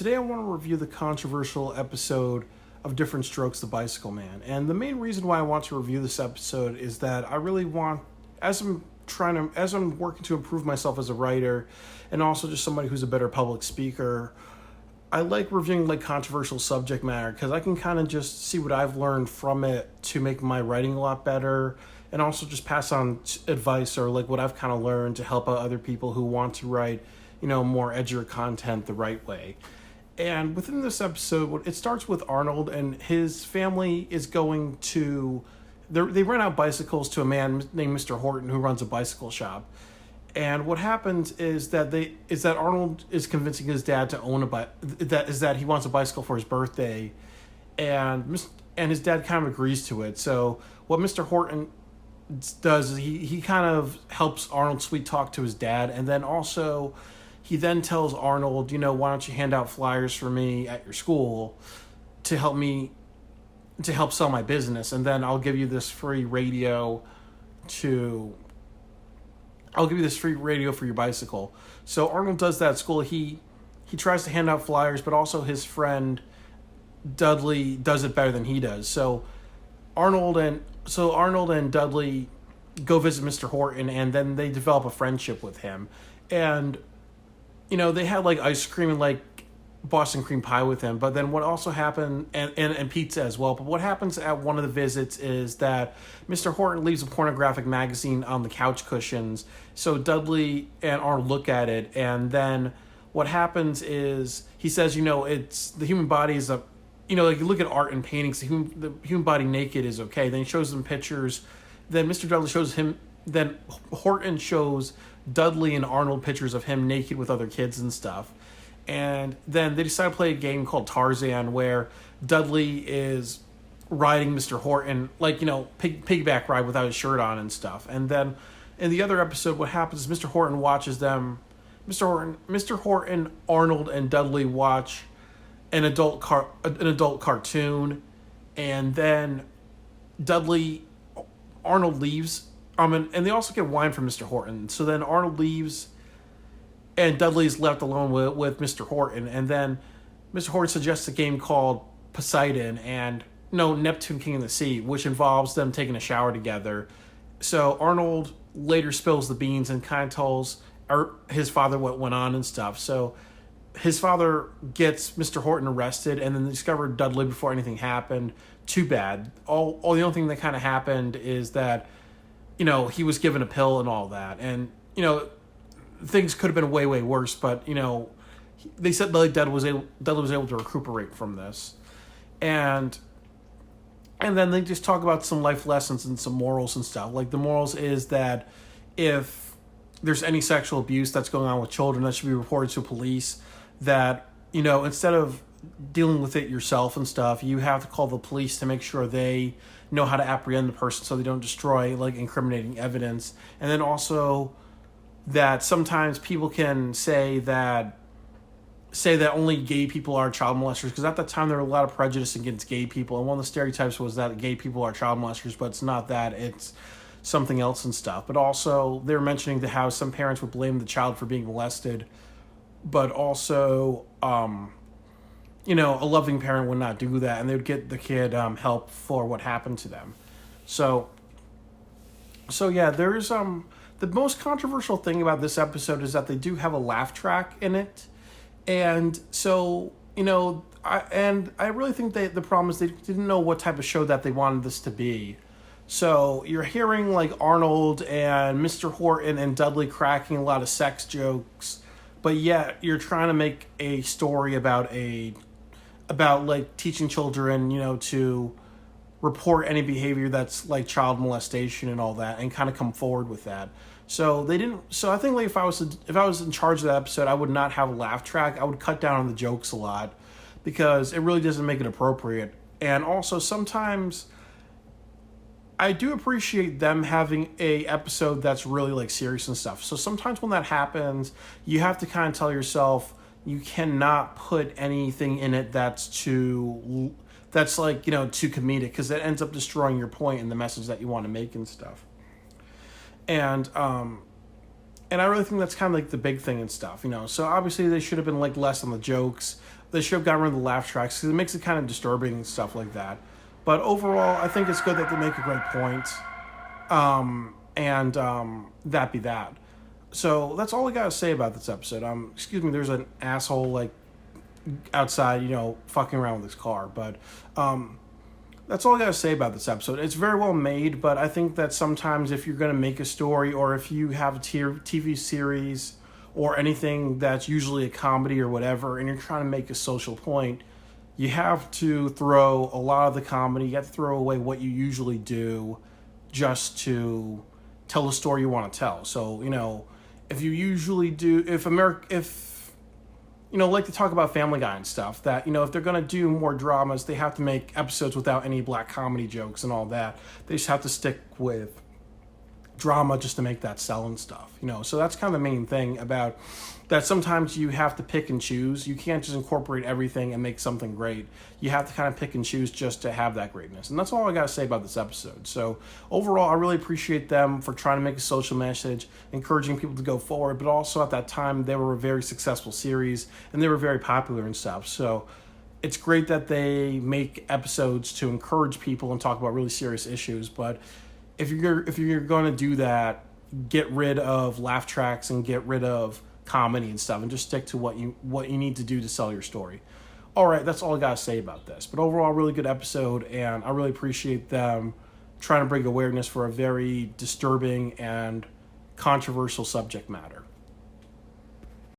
Today I want to review the controversial episode of Different Strokes, The Bicycle Man. And the main reason why I want to review this episode is that I really want, as I'm working to improve myself as a writer, and also just somebody who's a better public speaker, I like reviewing like controversial subject matter because I can kind of just see what I've learned from it to make my writing a lot better, and also just pass on advice or like what I've kind of learned to help out other people who want to write, more edgier content the right way. And within this episode, it starts with Arnold and his family is going to, they rent out bicycles to a man named Mr. Horton who runs a bicycle shop. And what happens is that Arnold is convincing his dad to own that he wants a bicycle for his birthday, and his dad kind of agrees to it. So what Mr. Horton does is he kind of helps Arnold sweet talk to his dad, and then also he then tells Arnold, why don't you hand out flyers for me at your school to help sell my business, and then I'll give you this free radio for your bicycle. So Arnold does that at school. He tries to hand out flyers, but also his friend Dudley does it better than he does. So Arnold and Dudley go visit Mr. Horton, and then they develop a friendship with him. And they had like ice cream and like Boston cream pie with him. But then what also happened, and pizza as well. But what happens at one of the visits is that Mr. Horton leaves a pornographic magazine on the couch cushions. So Dudley and Arnold look at it, and then what happens is he says, it's the human body is a, like you look at art and paintings, the human body naked is okay. Then he shows them pictures. Then Mr. Dudley shows him. Then Horton shows Dudley and Arnold pictures of him naked with other kids and stuff. And then they decide to play a game called Tarzan, where Dudley is riding Mr. Horton, like, piggyback ride without his shirt on and stuff. And then in the other episode, what happens is Mr. Horton watches them. Mr. Horton, Arnold, and Dudley watch an adult cartoon, and then Arnold leaves. And they also get wine from Mr. Horton. So then Arnold leaves, and Dudley's left alone with Mr. Horton. And then Mr. Horton suggests a game called Poseidon Neptune King of the Sea, which involves them taking a shower together. So Arnold later spills the beans and kind of tells his father what went on and stuff. So his father gets Mr. Horton arrested, and then they discover Dudley before anything happened. Too bad. All the only thing that kind of happened is that he was given a pill and all that, and things could have been way, way worse, but, they said like Dudley was able to recuperate from this. And then they just talk about some life lessons and some morals and stuff. Like, the morals is that if there's any sexual abuse that's going on with children, that should be reported to police. That, instead of dealing with it yourself and stuff, you have to call the police to make sure they know how to apprehend the person so they don't destroy like incriminating evidence. And then also that sometimes people can say that only gay people are child molesters, because at that time there were a lot of prejudice against gay people, and one of the stereotypes was that gay people are child molesters, but it's not that, it's something else and stuff. But also they were mentioning how some parents would blame the child for being molested, but also a loving parent would not do that, and they would get the kid help for what happened to them. So yeah, there's the most controversial thing about this episode is that they do have a laugh track in it. And so, I really think that the problem is they didn't know what type of show that they wanted this to be. So you're hearing like Arnold and Mr. Horton and Dudley cracking a lot of sex jokes, but yet you're trying to make a story about like teaching children, to report any behavior that's like child molestation and all that, and kind of come forward with that. So they didn't. So I think like if I was in charge of that episode, I would not have a laugh track. I would cut down on the jokes a lot, because it really doesn't make it appropriate. And also sometimes I do appreciate them having a episode that's really like serious and stuff. So sometimes when that happens, you have to kind of tell yourself you cannot put anything in it that's too comedic, because it ends up destroying your point and the message that you want to make and stuff. And And I really think that's kind of like the big thing and stuff, you know. So obviously they should have been like less on the jokes. They should have gotten rid of the laugh tracks because it makes it kind of disturbing and stuff like that. But overall, I think it's good that they make a great point. And that be that. So that's all I gotta say about this episode. Excuse me, there's an asshole like outside, you know, fucking around with his car. But that's all I gotta say about this episode. It's very well made, but I think that sometimes if you're gonna make a story or if you have a TV series or anything that's usually a comedy or whatever, and you're trying to make a social point, you have to throw a lot of the comedy. You have to throw away what you usually do just to tell the story you want to tell. So, you know, if you usually do, if you know, like to talk about Family Guy and stuff, that, you know, if they're going to do more dramas, they have to make episodes without any black comedy jokes and all that. They just have to stick with drama just to make that sell and stuff, you know. So that's kind of the main thing about that. Sometimes you have to pick and choose. You can't just incorporate everything and make something great. You have to kind of pick and choose just to have that greatness. And that's all I got to say about this episode. So overall, I really appreciate them for trying to make a social message, encouraging people to go forward, but also at that time they were a very successful series and they were very popular and stuff. So it's great that they make episodes to encourage people and talk about really serious issues. But if you're going to do that, get rid of laugh tracks and get rid of comedy and stuff, and just stick to what you need to do to sell your story. All right, that's all I gotta say about this. But overall, really good episode, and I really appreciate them trying to bring awareness for a very disturbing and controversial subject matter.